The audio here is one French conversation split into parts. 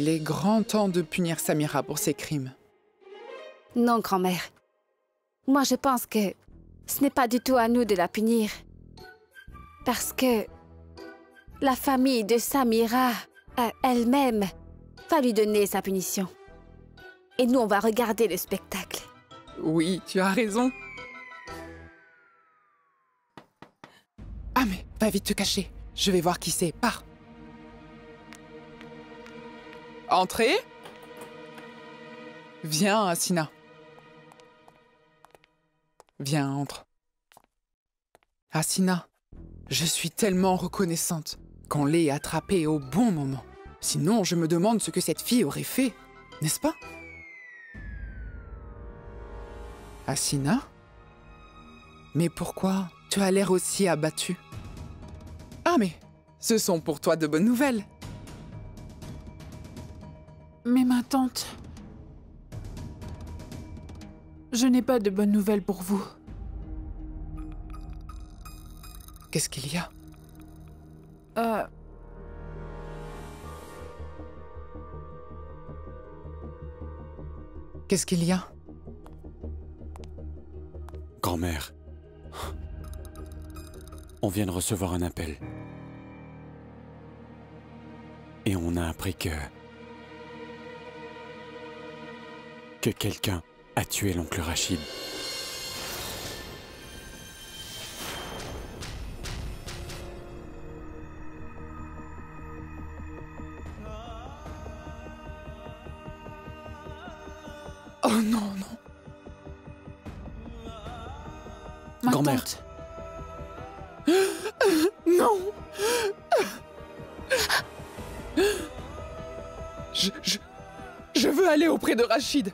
Il est grand temps de punir Samira pour ses crimes. Non, grand-mère. Moi, je pense que ce n'est pas du tout à nous de la punir. Parce que la famille de Samira, elle-même, va lui donner sa punition. Et nous, on va regarder le spectacle. Oui, tu as raison. Ah mais, va vite te cacher. Je vais voir qui c'est. Pars. Entrez. Viens, Asina. Viens, entre. Asina, je suis tellement reconnaissante qu'on l'ait attrapée au bon moment. Sinon, je me demande ce que cette fille aurait fait, n'est-ce pas? Asina? Mais pourquoi tu as l'air aussi abattue? Ah mais, ce sont pour toi de bonnes nouvelles. Mais ma tante... Je n'ai pas de bonnes nouvelles pour vous. Qu'est-ce qu'il y a? Qu'est-ce qu'il y a? Grand-mère, on vient de recevoir un appel. Et on a appris que quelqu'un a tué l'oncle Rachid. Oh non, non. Ma Grand-mère. tante. Non. Je veux aller auprès de Rachid.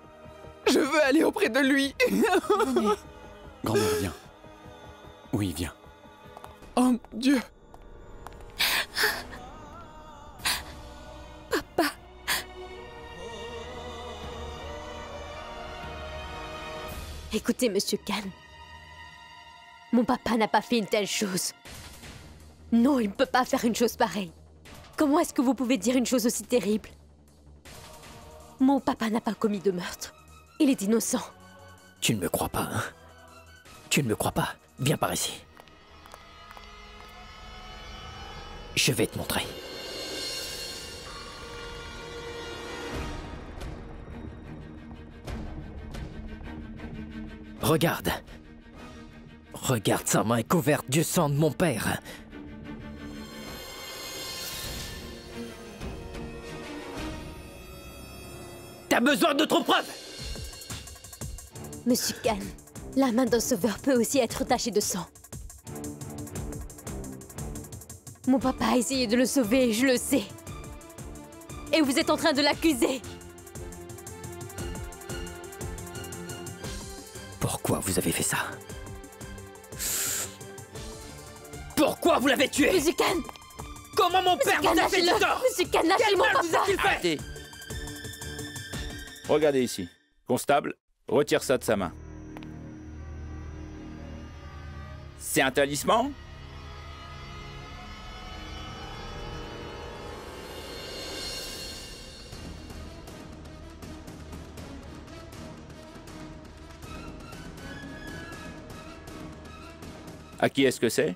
Je veux aller auprès de lui. Venez. Grand-mère, viens. Oui, viens. Oh Dieu. Écoutez, Monsieur Khan. Mon papa n'a pas fait une telle chose. Non, il ne peut pas faire une chose pareille. Comment est-ce que vous pouvez dire une chose aussi terrible? Mon papa n'a pas commis de meurtre. Il est innocent. Tu ne me crois pas, hein? Tu ne me crois pas? Viens par ici. Je vais te montrer. Regarde. Regarde, sa main est couverte du sang de mon père. T'as besoin d'autres preuves? Monsieur Khan, la main d'un sauveur peut aussi être tachée de sang. Mon papa a essayé de le sauver, je le sais. Et vous êtes en train de l'accuser. Pourquoi vous avez fait ça? Pourquoi vous l'avez tué? Monsieur Khan! Comment mon père Monsieur Khan, vous a fait du lâchez-le! tort? Monsieur Khan, Quel lâchez mon mal vous papa! a-t-il fait? Arrêtez. Regardez ici. Constable, retire ça de sa main. C'est un talisman? À qui est-ce que c'est?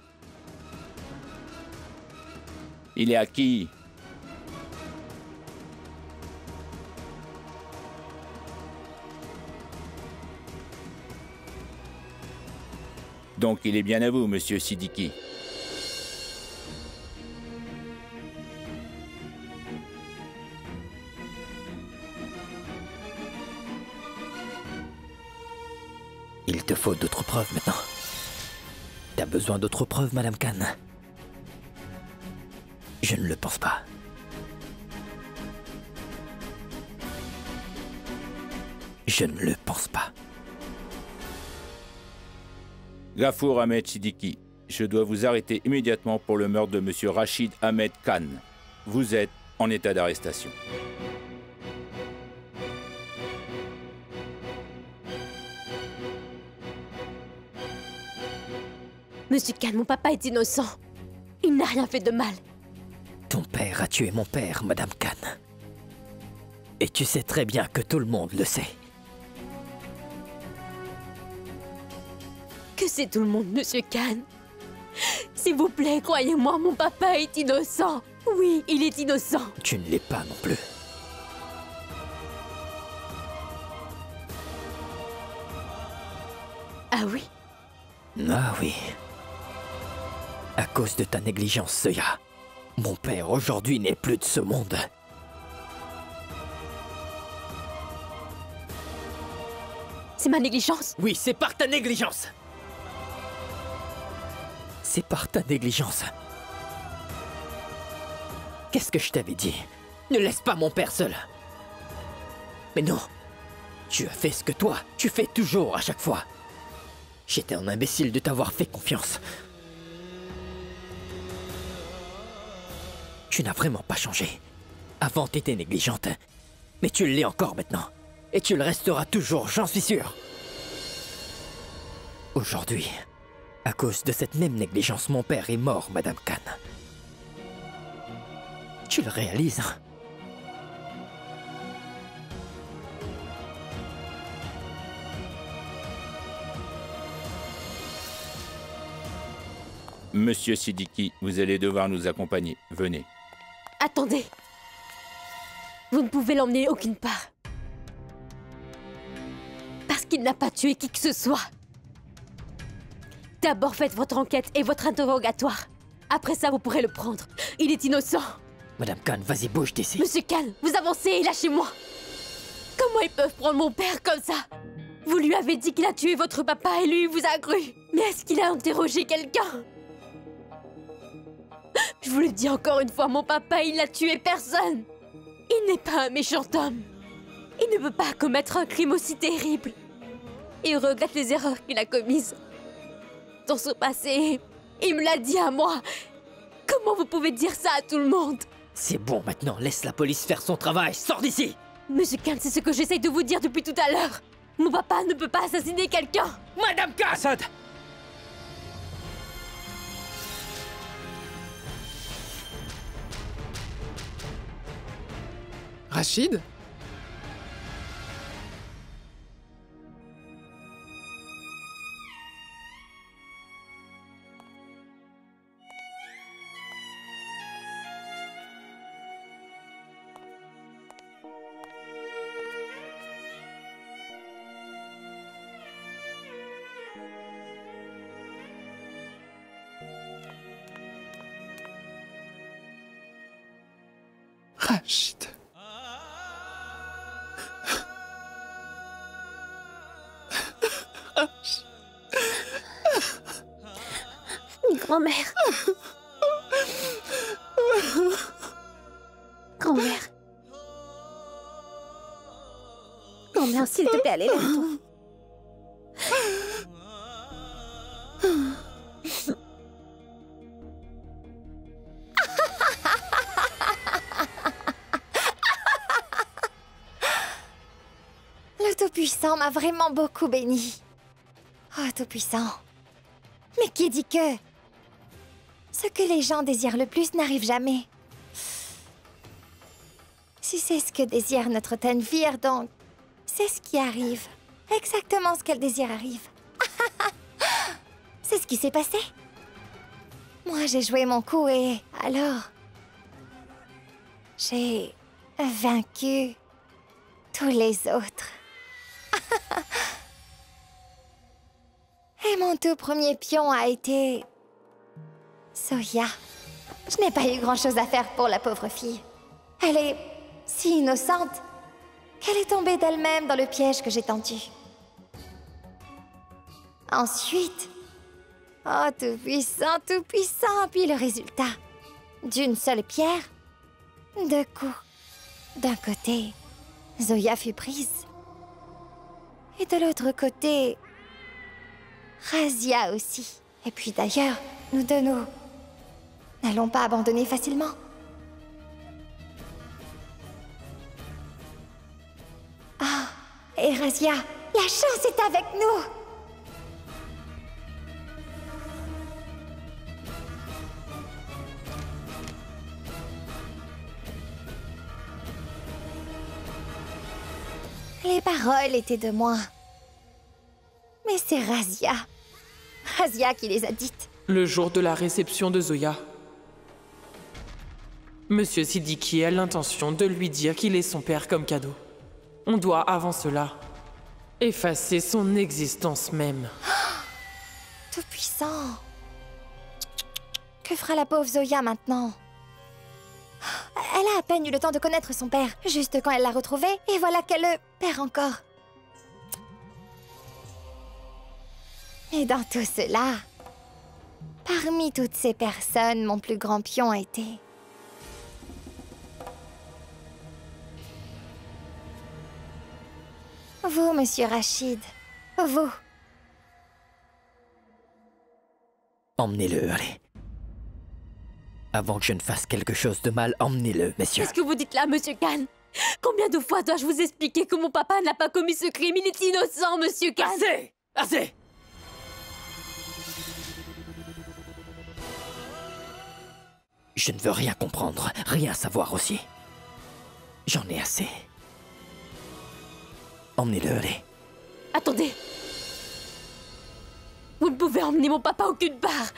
Il est à qui? Donc il est bien à vous, monsieur Siddiqui. Il te faut d'autres preuves maintenant. T'as besoin d'autres preuves, Madame Khan? Je ne le pense pas. Je ne le pense pas. Ghafour Ahmed Siddiqui, je dois vous arrêter immédiatement pour le meurtre de monsieur Rachid Ahmed Khan. Vous êtes en état d'arrestation. Monsieur Khan, mon papa est innocent. Il n'a rien fait de mal. Ton père a tué mon père, Madame Khan. Et tu sais très bien que tout le monde le sait. Que c'est tout le monde, Monsieur Khan? S'il vous plaît, croyez-moi, mon papa est innocent. Oui, il est innocent. Tu ne l'es pas non plus. Ah oui? Ah oui. À cause de ta négligence, Zoya. Mon père aujourd'hui n'est plus de ce monde. C'est ma négligence? Oui, c'est par ta négligence. C'est par ta négligence. Qu'est-ce que je t'avais dit? Ne laisse pas mon père seul. Mais non. Tu as fait ce que toi, tu fais toujours à chaque fois. J'étais un imbécile de t'avoir fait confiance. Tu n'as vraiment pas changé. Avant, t'étais négligente. Mais tu l'es encore maintenant. Et tu le resteras toujours, j'en suis sûr. Aujourd'hui, à cause de cette même négligence, mon père est mort, Madame Khan. Tu le réalises, hein? Monsieur Siddiqui, vous allez devoir nous accompagner. Venez. Attendez. Vous ne pouvez l'emmener aucune part. Parce qu'il n'a pas tué qui que ce soit. D'abord faites votre enquête et votre interrogatoire. Après ça, vous pourrez le prendre. Il est innocent. Madame Khan, vas-y, bouge d'ici. Monsieur Khan, vous avancez et lâchez-moi. Comment ils peuvent prendre mon père comme ça? Vous lui avez dit qu'il a tué votre papa et lui, il vous a cru. Mais est-ce qu'il a interrogé quelqu'un? Je vous le dis encore une fois, mon papa, il n'a tué personne. Il n'est pas un méchant homme. Il ne peut pas commettre un crime aussi terrible. Il regrette les erreurs qu'il a commises dans son passé. Il me l'a dit à moi. Comment vous pouvez dire ça à tout le monde? C'est bon maintenant, laisse la police faire son travail, sors d'ici! Monsieur Khan, c'est ce que j'essaye de vous dire depuis tout à l'heure. Mon papa ne peut pas assassiner quelqu'un. Madame Khan! Assad! Rachid? Rachid. Grand-mère. Grand-mère. Grand-mère, s'il te plaît, allez, lève-toi. Le Tout-Puissant m'a vraiment beaucoup béni. Oh, Tout-Puissant. Mais qui dit que... ce que les gens désirent le plus n'arrive jamais. Si c'est ce que désire notre Tenfir, donc... c'est ce qui arrive. Exactement ce qu'elle désire arrive. C'est ce qui s'est passé. Moi, j'ai joué mon coup et... alors... j'ai... vaincu... tous les autres. Et mon tout premier pion a été... Zoya. Je n'ai pas eu grand-chose à faire pour la pauvre fille. Elle est si innocente qu'elle est tombée d'elle-même dans le piège que j'ai tendu. Ensuite... oh, tout-puissant, tout-puissant. Puis le résultat. D'une seule pierre, deux coups. D'un côté, Zoya fut prise. Et de l'autre côté... Razia aussi. Et puis d'ailleurs, nous deux, nous n'allons pas abandonner facilement. Ah, et Razia, la chance est avec nous! Les paroles étaient de moi. Mais c'est Razia. Razia qui les a dites. Le jour de la réception de Zoya, Monsieur Siddiqui a l'intention de lui dire qu'il est son père comme cadeau. On doit, avant cela, effacer son existence même. Tout-puissant. Que fera la pauvre Zoya maintenant? Elle a à peine eu le temps de connaître son père, juste quand elle l'a retrouvé, et voilà qu'elle le perd encore. Et dans tout cela, parmi toutes ces personnes, mon plus grand pion a été... vous, Monsieur Rachid. Vous. Emmenez-le, allez. Avant que je ne fasse quelque chose de mal, emmenez-le, messieurs. Qu'est-ce que vous dites là, Monsieur Khan? Combien de fois dois-je vous expliquer que mon papa n'a pas commis ce crime? Il est innocent, Monsieur Khan. Assez! Assez! Je ne veux rien comprendre, rien savoir aussi. J'en ai assez. Emmenez-le, allez. Attendez. Vous ne pouvez emmener mon papa aucune part.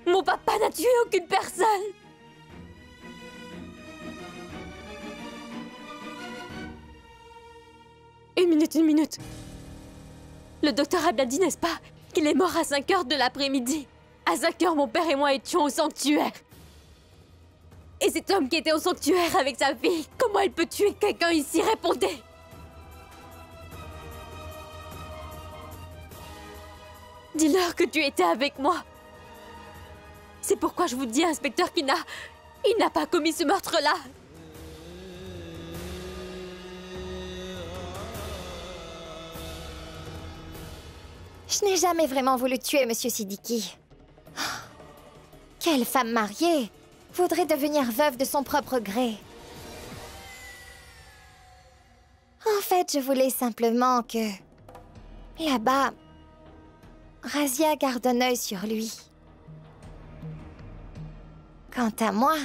Mon papa n'a tué aucune personne. Une minute. Le docteur a bien dit, n'est-ce pas, qu'il est mort à 5 heures de l'après-midi. À 5 heures, mon père et moi étions au sanctuaire. Et cet homme qui était au sanctuaire avec sa fille, comment il peut tuer quelqu'un ici? Répondez. Dis-leur que tu étais avec moi. C'est pourquoi je vous dis, inspecteur, qu'il n'a pas commis ce meurtre-là. Je n'ai jamais vraiment voulu tuer Monsieur Siddiqui. Quelle femme mariée voudrait devenir veuve de son propre gré? En fait, je voulais simplement que... là-bas, Razia garde un œil sur lui. Quant à moi,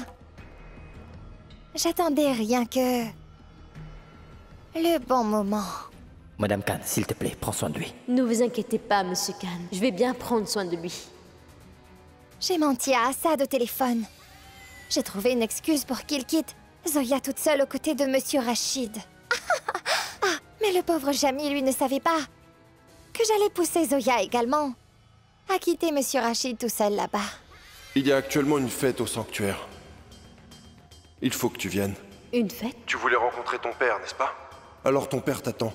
j'attendais rien que... le bon moment. Madame Khan, s'il te plaît, prends soin de lui. Ne vous inquiétez pas, Monsieur Khan. Je vais bien prendre soin de lui. J'ai menti à Assad au téléphone. J'ai trouvé une excuse pour qu'il quitte Zoya toute seule aux côtés de Monsieur Rachid. Ah, mais le pauvre Jami, lui, ne savait pas que j'allais pousser Zoya également à quitter Monsieur Rachid tout seul là-bas. Il y a actuellement une fête au sanctuaire. Il faut que tu viennes. Une fête? Tu voulais rencontrer ton père, n'est-ce pas? Alors ton père t'attend.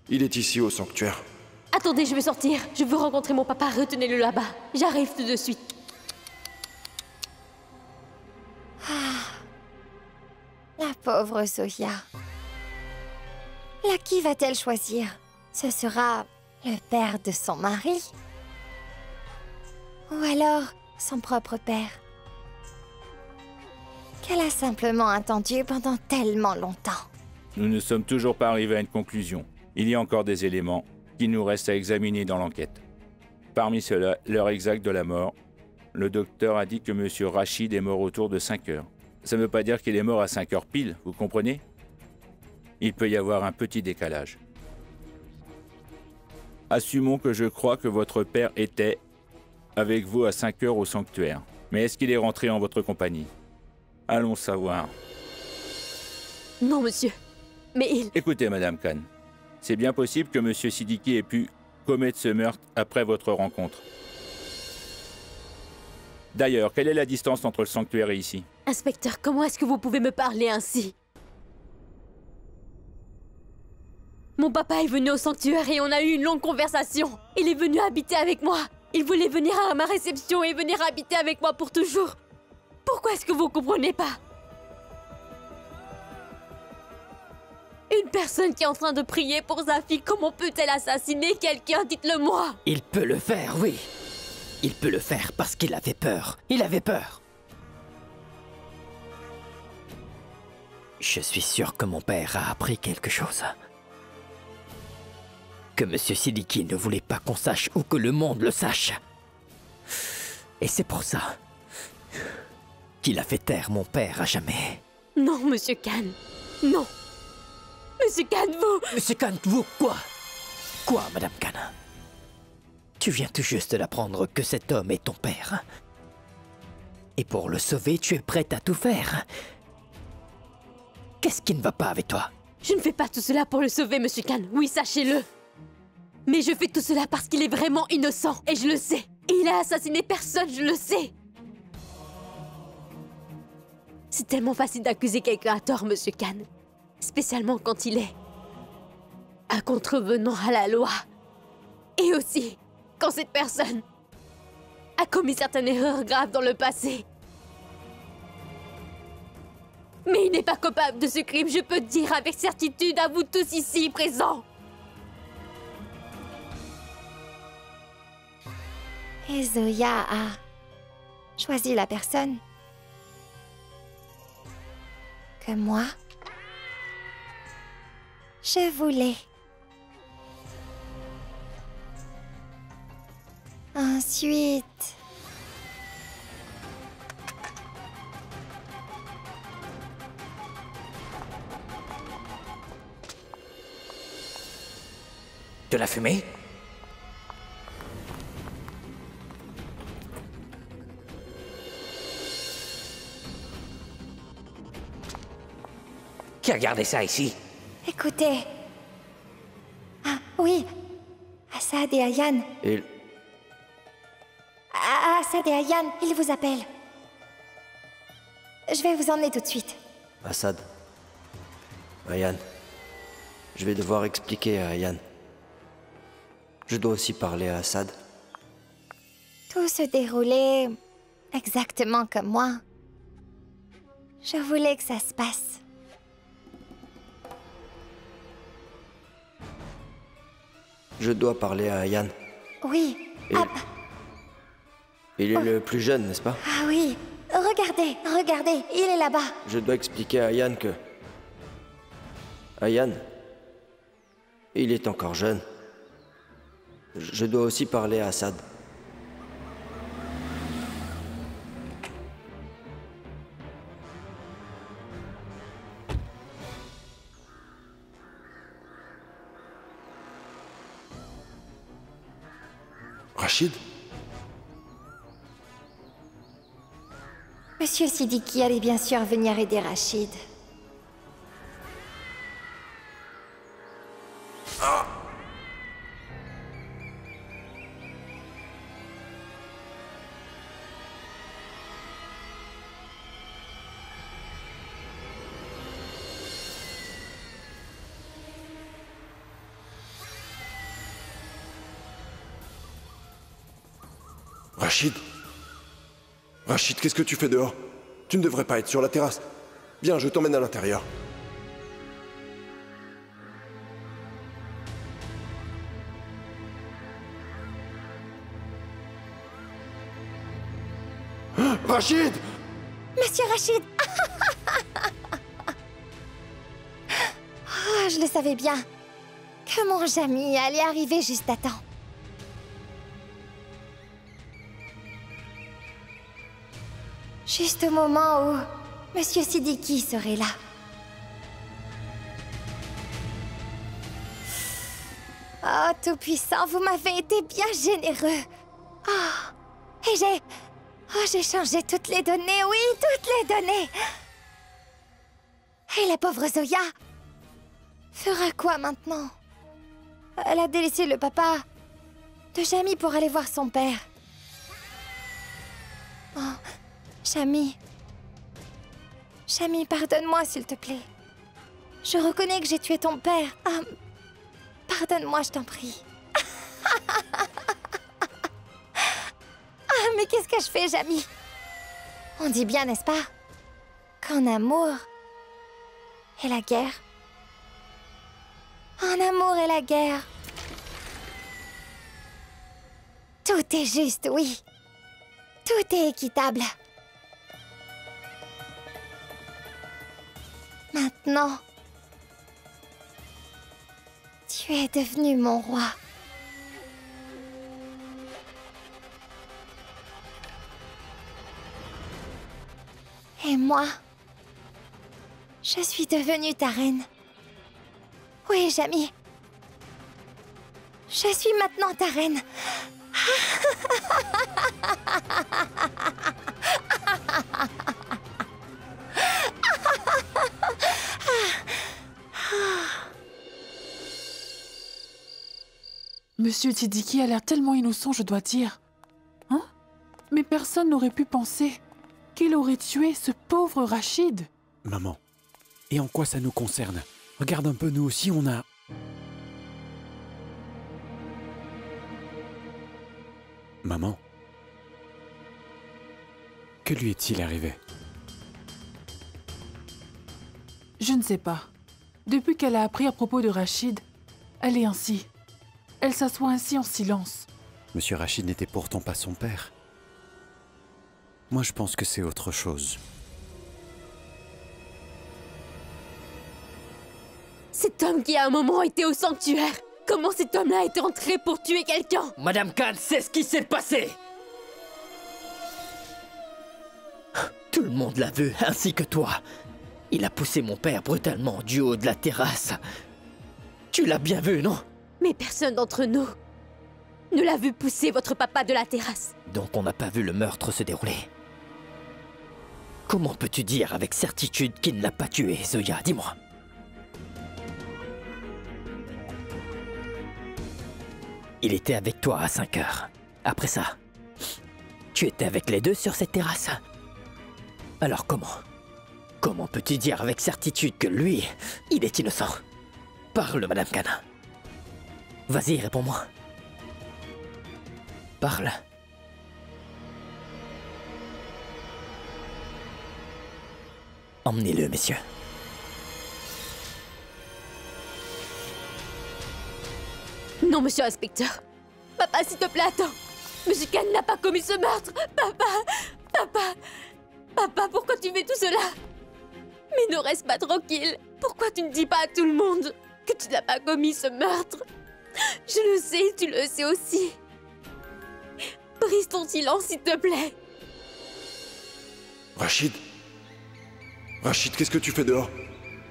Il est ici au sanctuaire. Attendez, je vais sortir. Je veux rencontrer mon papa. Retenez-le là-bas. J'arrive tout de suite. La pauvre Zoya. Là, qui va-t-elle choisir? Ce sera le père de son mari? Ou alors son propre père? Qu'elle a simplement attendu pendant tellement longtemps. Nous ne sommes toujours pas arrivés à une conclusion. Il y a encore des éléments qu'il nous reste à examiner dans l'enquête. Parmi ceux-là, l'heure exacte de la mort. Le docteur a dit que M. Rachid est mort autour de 5 heures. Ça ne veut pas dire qu'il est mort à 5 heures pile, vous comprenez? Il peut y avoir un petit décalage. Assumons que je crois que votre père était avec vous à 5 heures au sanctuaire. Mais est-ce qu'il est rentré en votre compagnie? Allons savoir. Non, monsieur. Mais il... Écoutez, Madame Khan. C'est bien possible que M. Siddiqui ait pu commettre ce meurtre après votre rencontre. D'ailleurs, quelle est la distance entre le sanctuaire et ici? Inspecteur, comment est-ce que vous pouvez me parler ainsi? Mon papa est venu au sanctuaire et on a eu une longue conversation. Il est venu habiter avec moi. Il voulait venir à ma réception et venir habiter avec moi pour toujours. Pourquoi est-ce que vous comprenez pas? Une personne qui est en train de prier pour sa fille, comment peut-elle assassiner quelqu'un? Dites-le-moi. Il peut le faire, oui. Il peut le faire parce qu'il avait peur. Il avait peur. Je suis sûr que mon père a appris quelque chose. Que M. Siddiqui ne voulait pas qu'on sache ou que le monde le sache. Et c'est pour ça qu'il a fait taire mon père à jamais. Non, Monsieur Khan. Non. Monsieur Khan, vous... Monsieur Khan, vous, quoi? Quoi, Madame Khan? Tu viens tout juste d'apprendre que cet homme est ton père. Et pour le sauver, tu es prête à tout faire. Qu'est-ce qui ne va pas avec toi? Je ne fais pas tout cela pour le sauver, Monsieur Khan. Oui, sachez-le. Mais je fais tout cela parce qu'il est vraiment innocent. Et je le sais. Et il a assassiné personne, je le sais. C'est tellement facile d'accuser quelqu'un à tort, Monsieur Khan. Spécialement quand il est un contrevenant à la loi. Et aussi quand cette personne a commis certaines erreurs graves dans le passé. Mais il n'est pas coupable de ce crime, je peux dire avec certitude à vous tous ici présents. Et Zoya a choisi la personne que moi, je voulais. Ensuite... De la fumée? Qui a gardé ça ici? Écoutez... Ah, oui. Assad et Ayan. Assad et Ayan, ils vous appellent. Je vais vous emmener tout de suite. Assad. Ayan. Je vais devoir expliquer à Ayan. Je dois aussi parler à Assad. Tout se déroulait exactement comme moi. Je voulais que ça se passe. Je dois parler à Ayan. Oui. Il est le plus jeune, n'est-ce pas? Ah oui. Regardez, regardez, il est là-bas. Je dois expliquer à Ayan que... Ayan, il est encore jeune. Je dois aussi parler à Assad. Rachid? Monsieur Siddiqui allait bien sûr venir aider Rachid. Rachid? Rachid, qu'est-ce que tu fais dehors? Tu ne devrais pas être sur la terrasse. Viens, je t'emmène à l'intérieur. Rachid! Monsieur Rachid! Oh, je le savais bien. Que mon Jamy allait arriver juste à temps. Juste au moment où Monsieur Siddiqui serait là. Oh, Tout-Puissant, vous m'avez été bien généreux. Oh, et j'ai changé toutes les données, oui, toutes les données. Et la pauvre Zoya fera quoi maintenant? Elle a délaissé le papa de Jamy pour aller voir son père. Oh, Jamy. Jamy, pardonne-moi, s'il te plaît. Je reconnais que j'ai tué ton père. Ah, pardonne-moi, je t'en prie. Ah, mais qu'est-ce que je fais, Jamy? On dit bien, n'est-ce pas, qu'en amour et la guerre. En amour et la guerre. Tout est juste, oui. Tout est équitable. Maintenant, tu es devenu mon roi. Et moi, je suis devenue ta reine. Oui, Jamie. Je suis maintenant ta reine. Monsieur Tidiki a l'air tellement innocent, je dois dire. Hein? Mais personne n'aurait pu penser qu'il aurait tué ce pauvre Rachid. Maman, et en quoi ça nous concerne? Regarde un peu, nous aussi, on a... Maman, que lui est-il arrivé? Je ne sais pas. Depuis qu'elle a appris à propos de Rachid, elle est ainsi. Elle s'assoit ainsi en silence. Monsieur Rachid n'était pourtant pas son père. Moi, je pense que c'est autre chose. Cet homme qui à un moment était au sanctuaire. Comment cet homme-là a été entré pour tuer quelqu'un? Madame Khan sait ce qui s'est passé. Tout le monde l'a vu, ainsi que toi. Il a poussé mon père brutalement du haut de la terrasse. Tu l'as bien vu, non? Mais personne d'entre nous ne l'a vu pousser votre papa de la terrasse. Donc on n'a pas vu le meurtre se dérouler. Comment peux-tu dire avec certitude qu'il ne l'a pas tué, Zoya? Dis-moi. Il était avec toi à 5 heures. Après ça, tu étais avec les deux sur cette terrasse. Alors comment peux-tu dire avec certitude que lui, il est innocent? Parle, Madame Khan. Vas-y, réponds-moi. Parle. Emmenez-le, messieurs. Non, monsieur l'inspecteur. Papa, s'il te plaît, attends. Monsieur Khan n'a pas commis ce meurtre. Papa, pourquoi tu fais tout cela? Mais ne reste pas tranquille. Pourquoi tu ne dis pas à tout le monde que tu n'as pas commis ce meurtre? Je le sais, tu le sais aussi. Brise ton silence, s'il te plaît. Rachid? Rachid, qu'est-ce que tu fais dehors?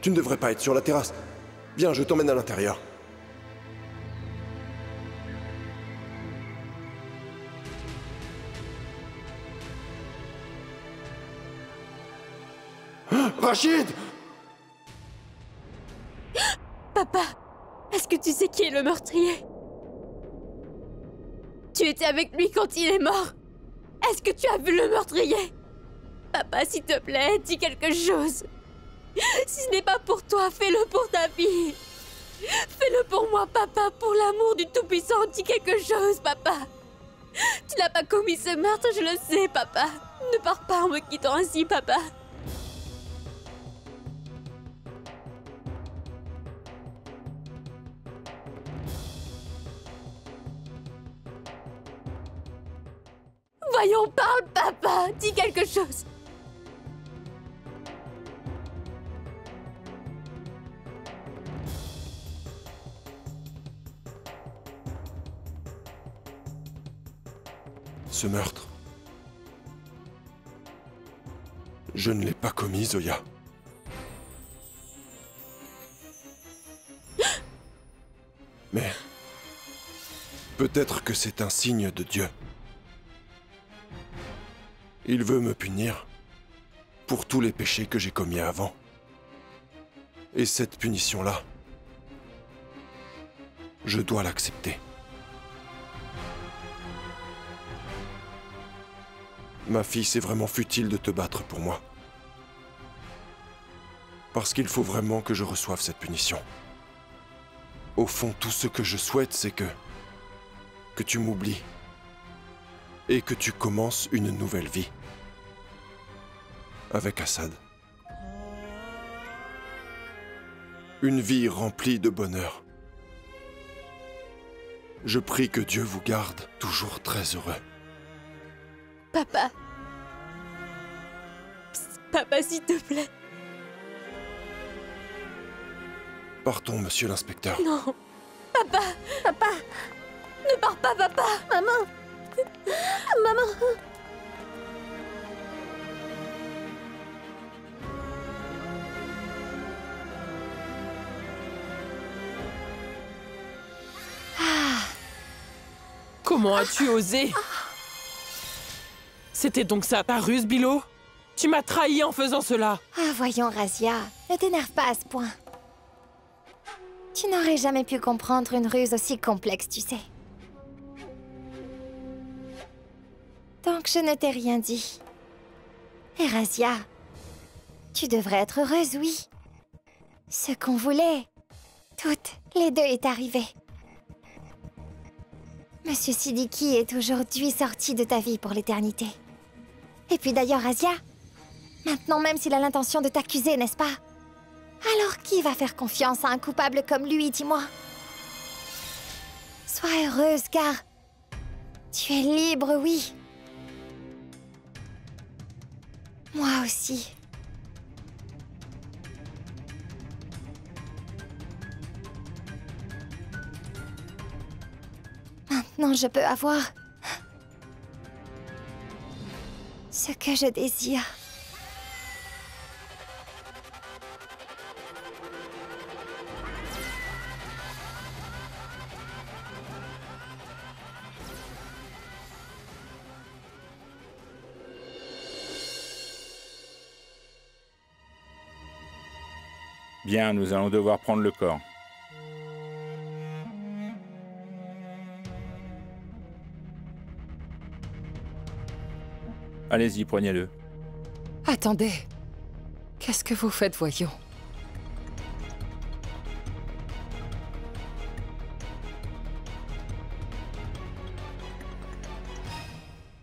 Tu ne devrais pas être sur la terrasse. Viens, je t'emmène à l'intérieur. Rachid! Papa, est-ce que tu sais qui est le meurtrier? Tu étais avec lui quand il est mort. Est-ce que tu as vu le meurtrier? Papa, s'il te plaît, dis quelque chose. Si ce n'est pas pour toi, fais-le pour ta fille. Fais-le pour moi, papa, pour l'amour du Tout-Puissant, dis quelque chose, papa. Tu n'as pas commis ce meurtre, je le sais, papa. Ne pars pas en me quittant ainsi, papa. Voyons, parle, papa. Dis quelque chose. Ce meurtre, je ne l'ai pas commis, Zoya. Mais peut-être que c'est un signe de Dieu. Il veut me punir pour tous les péchés que j'ai commis avant. Et cette punition-là, je dois l'accepter. Ma fille, c'est vraiment futile de te battre pour moi. Parce qu'il faut vraiment que je reçoive cette punition. Au fond, tout ce que je souhaite, c'est que tu m'oublies. Et que tu commences une nouvelle vie. Avec Assad. Une vie remplie de bonheur. Je prie que Dieu vous garde toujours très heureux. Papa. Psst, papa, s'il te plaît. Partons, monsieur l'inspecteur. Non. Papa. Papa. Ne pars pas, papa. Maman. Maman. Comment as-tu osé? C'était donc ça ta ruse, Bilo? Tu m'as trahi en faisant cela. Ah, voyons, Razia, ne t'énerve pas à ce point. Tu n'aurais jamais pu comprendre une ruse aussi complexe, tu sais. Donc je ne t'ai rien dit. Et Razia, tu devrais être heureuse, oui. Ce qu'on voulait, toutes les deux, est arrivé. Monsieur Siddiqui est aujourd'hui sorti de ta vie pour l'éternité. Et puis d'ailleurs, Razia, maintenant même s'il a l'intention de t'accuser, n'est-ce pas? Alors qui va faire confiance à un coupable comme lui, dis-moi? Sois heureuse, car tu es libre, oui. Moi aussi. Maintenant, je peux avoir ce que je désire. Bien, nous allons devoir prendre le corps. Allez-y, prenez-le. Attendez. Qu'est-ce que vous faites, voyons?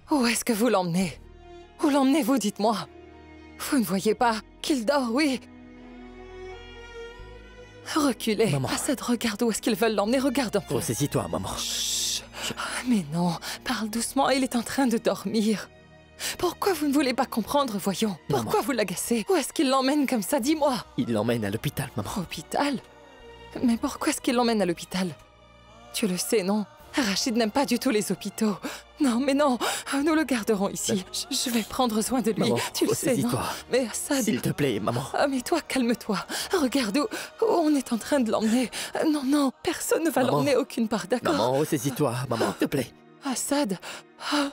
Où est-ce que vous l'emmenez? Où l'emmenez-vous, dites-moi? Vous ne voyez pas qu'il dort, oui? Reculez. Maman. Assad, regarde où est-ce qu'ils veulent l'emmener. Regarde un peu. Ressaisis-toi, maman. Chut. Mais non, parle doucement, il est en train de dormir. Pourquoi vous ne voulez pas comprendre, voyons? Pourquoi Maman. vous l'agacez? Où est-ce qu'il l'emmène comme ça, dis-moi? Il l'emmène à l'hôpital, maman. Hôpital? Mais pourquoi est-ce qu'il l'emmène à l'hôpital? Tu le sais, non? Rachid n'aime pas du tout les hôpitaux. Non, mais non, nous le garderons ici. Je vais prendre soin de lui. Maman, tu le sais, non? ressaisis-toi. Mais Assad... S'il te plaît, maman. Ah, mais toi, calme-toi. Regarde où on est en train de l'emmener. Non, non, personne ne va Maman. l'emmener aucune part, d'accord? Maman, ressaisis-toi, maman, s'il te plaît. Assad... Ah.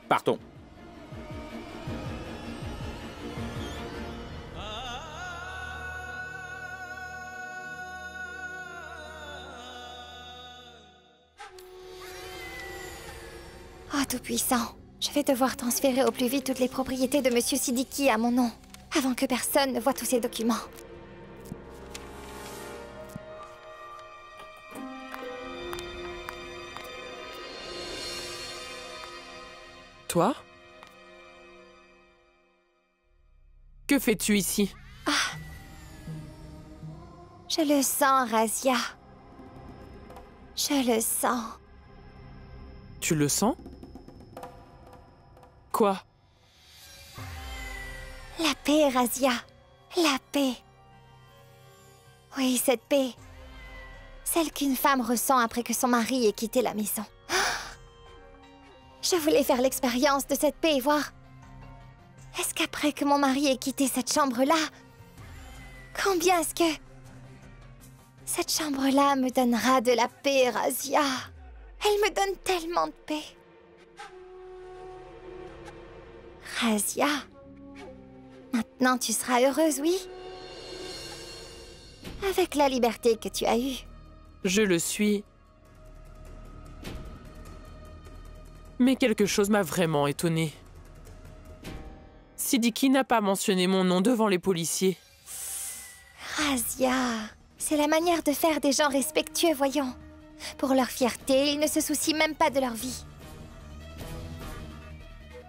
Partons. Oh, Tout-Puissant, je vais devoir transférer au plus vite toutes les propriétés de Monsieur Siddiqui à mon nom, avant que personne ne voie tous ces documents. Toi? Que fais-tu ici? Je le sens, Razia. Je le sens. Tu le sens? Quoi? La paix, Razia. La paix. Oui, cette paix. Celle qu'une femme ressent après que son mari ait quitté la maison. Je voulais faire l'expérience de cette paix et voir... Est-ce qu'après que mon mari ait quitté cette chambre-là... Combien est-ce que... Cette chambre-là me donnera de la paix, Razia. Elle me donne tellement de paix. Razia, maintenant tu seras heureuse, oui? avec la liberté que tu as eue. Je le suis. Mais quelque chose m'a vraiment étonnée. Siddiqui n'a pas mentionné mon nom devant les policiers. Razia, c'est la manière de faire des gens respectueux, voyons. Pour leur fierté, ils ne se soucient même pas de leur vie.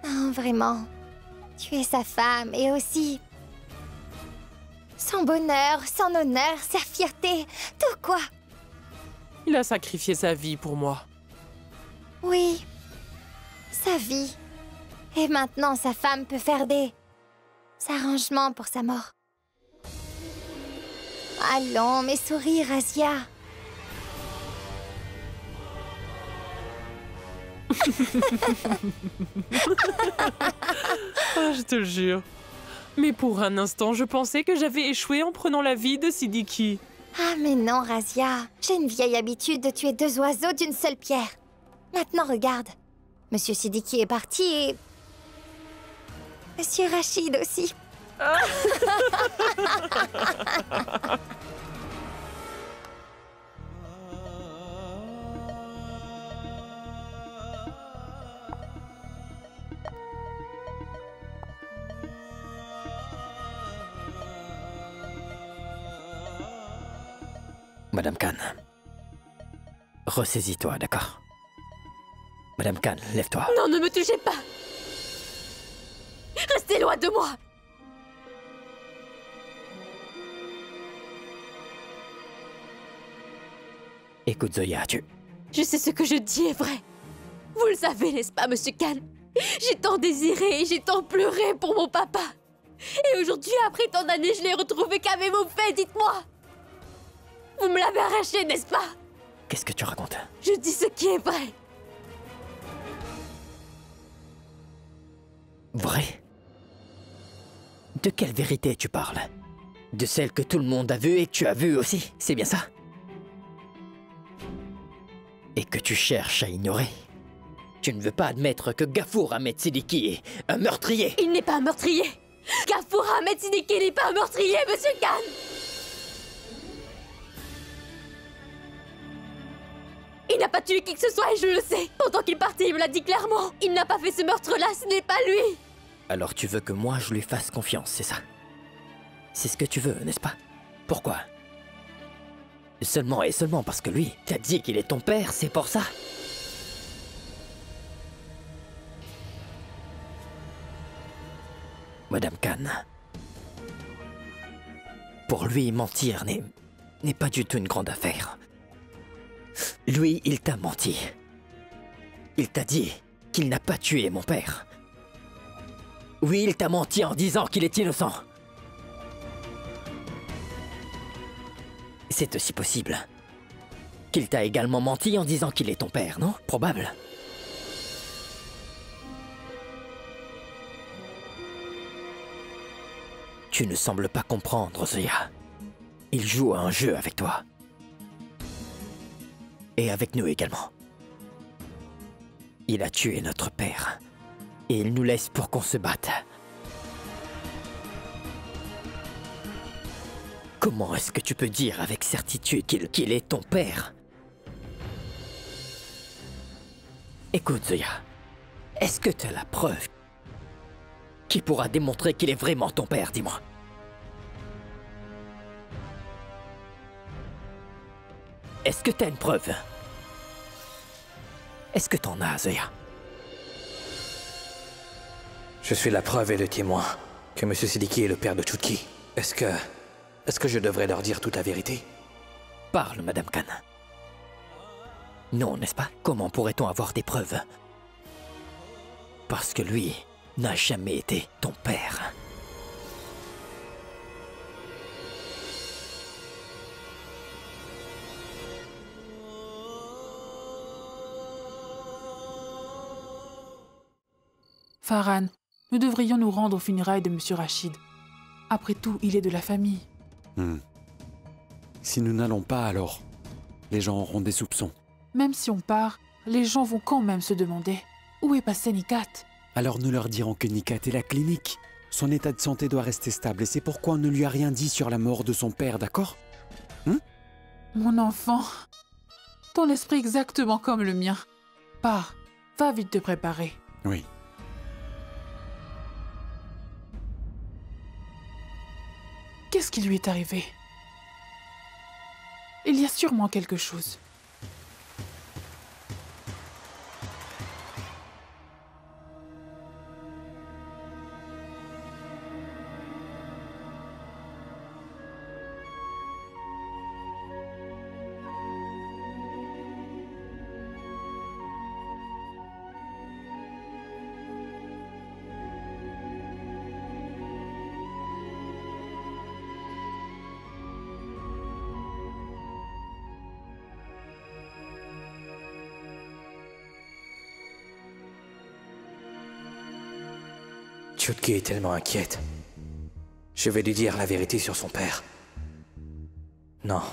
Non, vraiment. Tu es sa femme et aussi... son bonheur, son honneur, sa fierté, tout quoi. Il a sacrifié sa vie pour moi. Oui, sa vie. Et maintenant, sa femme peut faire des arrangements pour sa mort. Allons, mais souris, Razia. Ah, je te le jure. Mais pour un instant, je pensais que j'avais échoué en prenant la vie de Siddiqui. Ah mais non, Razia. J'ai une vieille habitude de tuer 2 oiseaux d'une seule pierre. Maintenant, regarde. Monsieur Siddiqui est parti et... Monsieur Rachid aussi. Madame Khan, ressaisis-toi, d'accord? Madame Khan, lève-toi. Non, ne me touchez pas! Restez loin de moi! Écoute Zoya, Je sais ce que je dis est vrai. Vous le savez, n'est-ce pas, Monsieur Khan? J'ai tant désiré et j'ai tant pleuré pour mon papa. Et aujourd'hui, après tant d'années, je l'ai retrouvé. Qu'avez-vous fait, dites-moi? Vous me l'avez arraché, n'est-ce pas? Qu'est-ce que tu racontes? Je dis ce qui est vrai. Vrai? De quelle vérité tu parles? De celle que tout le monde a vue et que tu as vue aussi, c'est bien ça? Et que tu cherches à ignorer? Tu ne veux pas admettre que Gafour Ahmed Siddiqui est un meurtrier? Il n'est pas un meurtrier! Gafour Ahmed Siddiqui n'est pas un meurtrier, Monsieur Khan! Il n'a pas tué qui que ce soit et je le sais. Pendant qu'il partait, il me l'a dit clairement. Il n'a pas fait ce meurtre-là, ce n'est pas lui. Alors tu veux que moi je lui fasse confiance, c'est ça? C'est ce que tu veux, n'est-ce pas? Pourquoi? Seulement et seulement parce que lui t'a dit qu'il est ton père, c'est pour ça? Madame Khan, pour lui mentir n'est pas du tout une grande affaire. Lui, il t'a menti. Il t'a dit qu'il n'a pas tué mon père. Oui, il t'a menti en disant qu'il est innocent. C'est aussi possible qu'il t'a également menti en disant qu'il est ton père, non? Probable. Tu ne sembles pas comprendre, Zoya. Il joue à un jeu avec toi. Et avec nous également. Il a tué notre père. Et il nous laisse pour qu'on se batte. Comment est-ce que tu peux dire avec certitude qu'il est ton père? Écoute, Zoya. Est-ce que tu as la preuve qui pourra démontrer qu'il est vraiment ton père, dis-moi? Est-ce que tu as une preuve? Est-ce que t'en as, Zoya? Je suis la preuve et le témoin que M. Siddiqui est le père de Chutki. Est-ce que je devrais leur dire toute la vérité? Parle, Madame Khan. Non, n'est-ce pas? Comment pourrait-on avoir des preuves? Parce que lui n'a jamais été ton père. Farhan, nous devrions nous rendre aux funérailles de Monsieur Rachid. Après tout, il est de la famille. Si nous n'allons pas, alors, les gens auront des soupçons. Même si on part, les gens vont quand même se demander où est passé Nikat. Alors nous leur dirons que Nikat est la clinique. Son état de santé doit rester stable et c'est pourquoi on ne lui a rien dit sur la mort de son père, d'accord? Mon enfant, ton esprit exactement comme le mien. Pars, va vite te préparer. Oui. Qu'est-ce qui lui est arrivé? Il y a sûrement quelque chose. Chutki est tellement inquiète. Je vais lui dire la vérité sur son père. Non.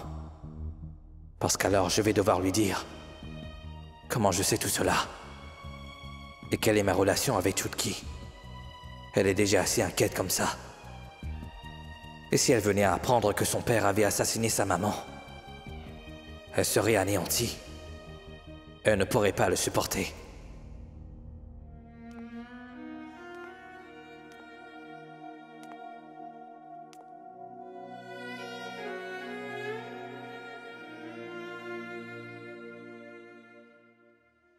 Parce qu'alors je vais devoir lui dire comment je sais tout cela. Et quelle est ma relation avec Chutki. Elle est déjà assez inquiète comme ça. Et si elle venait à apprendre que son père avait assassiné sa maman, elle serait anéantie. Elle ne pourrait pas le supporter.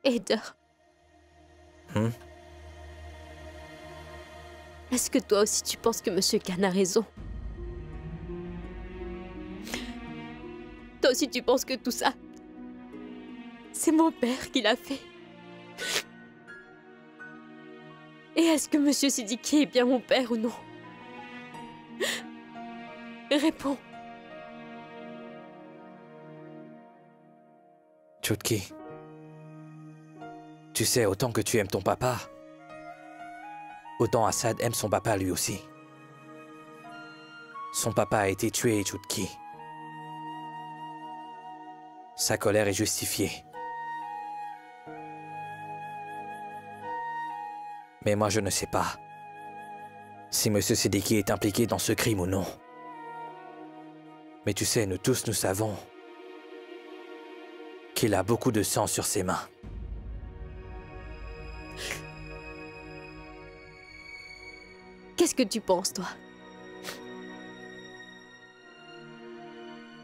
Eder. Est-ce que toi aussi tu penses que Monsieur Khan a raison? Toi aussi tu penses que tout ça, c'est mon père qui l'a fait? Et est-ce que Monsieur Siddiqui est bien mon père ou non? Réponds. Chutki. Tu sais, autant que tu aimes ton papa, autant Assad aime son papa lui aussi. Son papa a été tué, Chutki. Sa colère est justifiée. Mais moi, je ne sais pas si M. Siddiqui est impliqué dans ce crime ou non. Mais tu sais, nous tous, nous savons qu'il a beaucoup de sang sur ses mains. Qu'est-ce que tu penses, toi?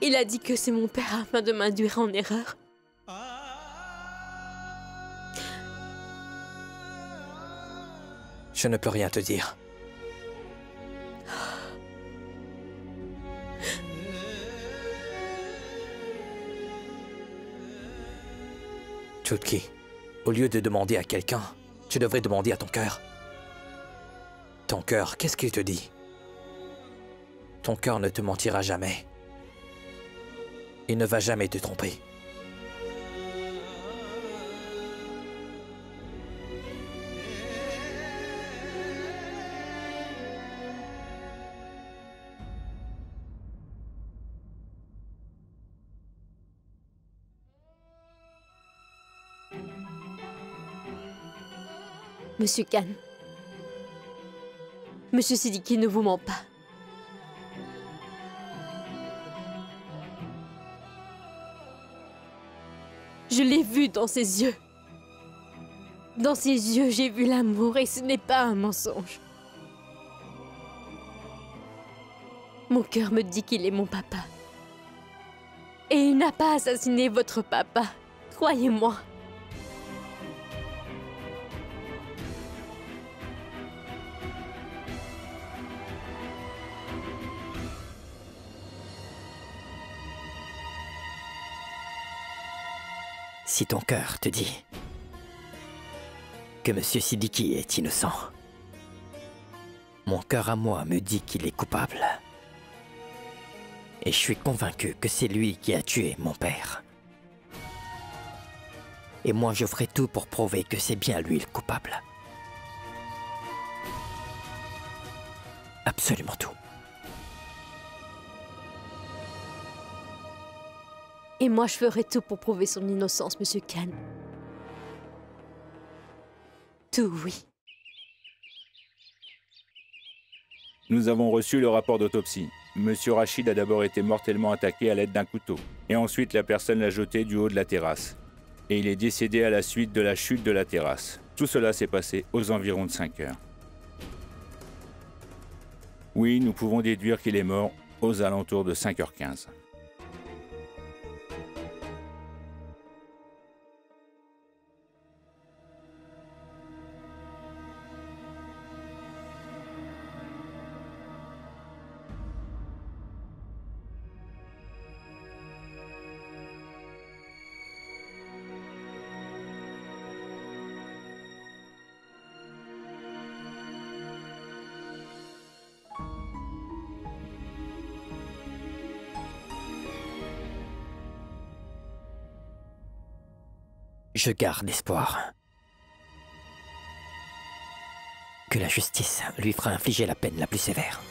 Il a dit que c'est mon père afin de m'induire en erreur. Je ne peux rien te dire. Chutki, au lieu de demander à quelqu'un, tu devrais demander à ton cœur. Ton cœur, qu'est-ce qu'il te dit? Ton cœur ne te mentira jamais. Il ne va jamais te tromper. Monsieur Khan, Monsieur Siddiqui ne vous ment pas. Je l'ai vu dans ses yeux. Dans ses yeux, j'ai vu l'amour et ce n'est pas un mensonge. Mon cœur me dit qu'il est mon papa. Et il n'a pas assassiné votre papa. Croyez-moi. Si ton cœur te dit que Monsieur Siddiqui est innocent, mon cœur à moi me dit qu'il est coupable. Et je suis convaincu que c'est lui qui a tué mon père. Et moi je ferai tout pour prouver que c'est bien lui le coupable. Absolument tout. Et moi, je ferai tout pour prouver son innocence, Monsieur Khan. Tout, oui. Nous avons reçu le rapport d'autopsie. Monsieur Rachid a d'abord été mortellement attaqué à l'aide d'un couteau. Et ensuite, la personne l'a jeté du haut de la terrasse. Et il est décédé à la suite de la chute de la terrasse. Tout cela s'est passé aux environs de 5 heures. Oui, nous pouvons déduire qu'il est mort aux alentours de 5h15. Je garde espoir que la justice lui fera infliger la peine la plus sévère.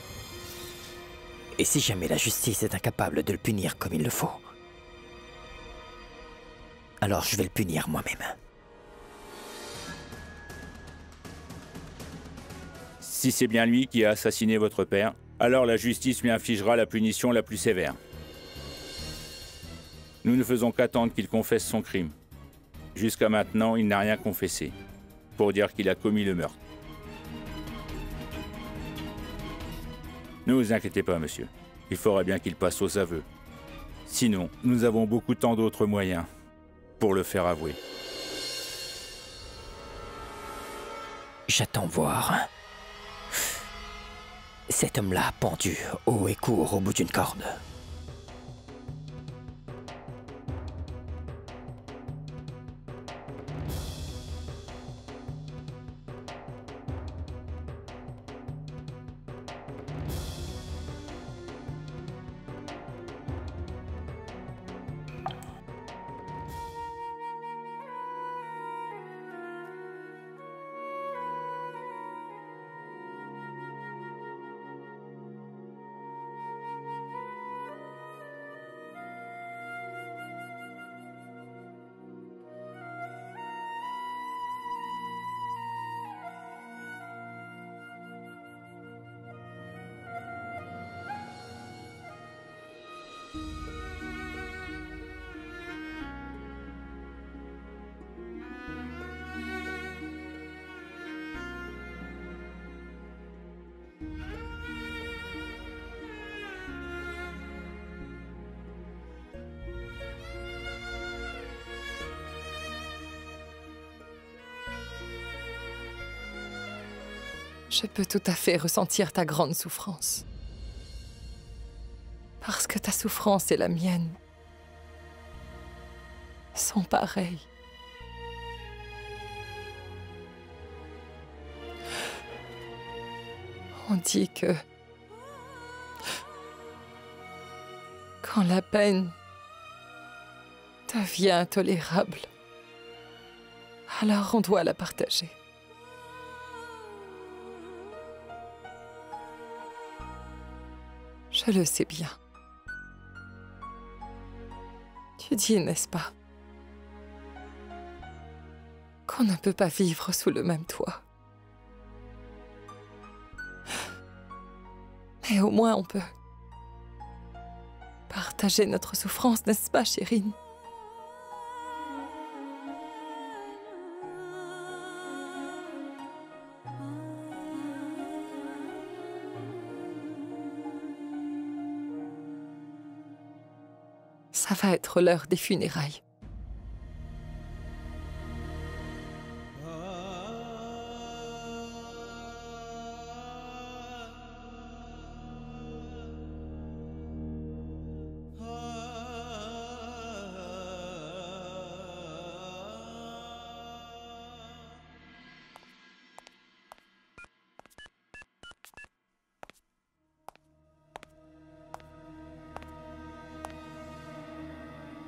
Et si jamais la justice est incapable de le punir comme il le faut, alors je vais le punir moi-même. Si c'est bien lui qui a assassiné votre père, alors la justice lui infligera la punition la plus sévère. Nous ne faisons qu'attendre qu'il confesse son crime. Jusqu'à maintenant, il n'a rien confessé, pour dire qu'il a commis le meurtre. Ne vous inquiétez pas, monsieur. Il faudrait bien qu'il passe aux aveux. Sinon, nous avons beaucoup tant d'autres moyens pour le faire avouer. J'attends voir cet homme-là pendu haut et court au bout d'une corde. Je peux tout à fait ressentir ta grande souffrance. Parce que ta souffrance et la mienne sont pareilles. On dit que quand la peine devient intolérable, alors on doit la partager. Je le sais bien. Tu dis, n'est-ce pas, qu'on ne peut pas vivre sous le même toit. Mais au moins on peut partager notre souffrance, n'est-ce pas, Chérine? Ça va être l'heure des funérailles.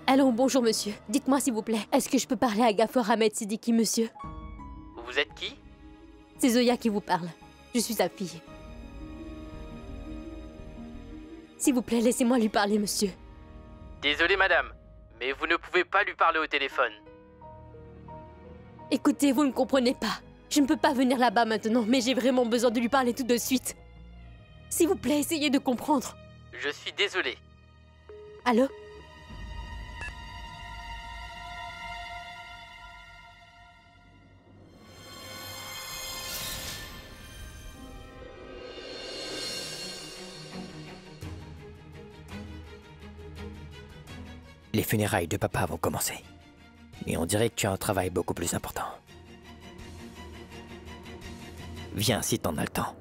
Allô, bonjour monsieur. Dites-moi s'il vous plaît, est-ce que je peux parler à Gaffar Ahmed Siddiqui, monsieur? Vous êtes qui? C'est Zoya qui vous parle. Je suis sa fille. S'il vous plaît, laissez-moi lui parler, monsieur. Désolé madame, mais vous ne pouvez pas lui parler au téléphone. Écoutez, vous ne comprenez pas. Je ne peux pas venir là-bas maintenant, mais j'ai vraiment besoin de lui parler tout de suite. S'il vous plaît, essayez de comprendre. Je suis désolé. Allô? Les funérailles de papa vont commencer. Et on dirait que tu as un travail beaucoup plus important. Viens si t'en as le temps.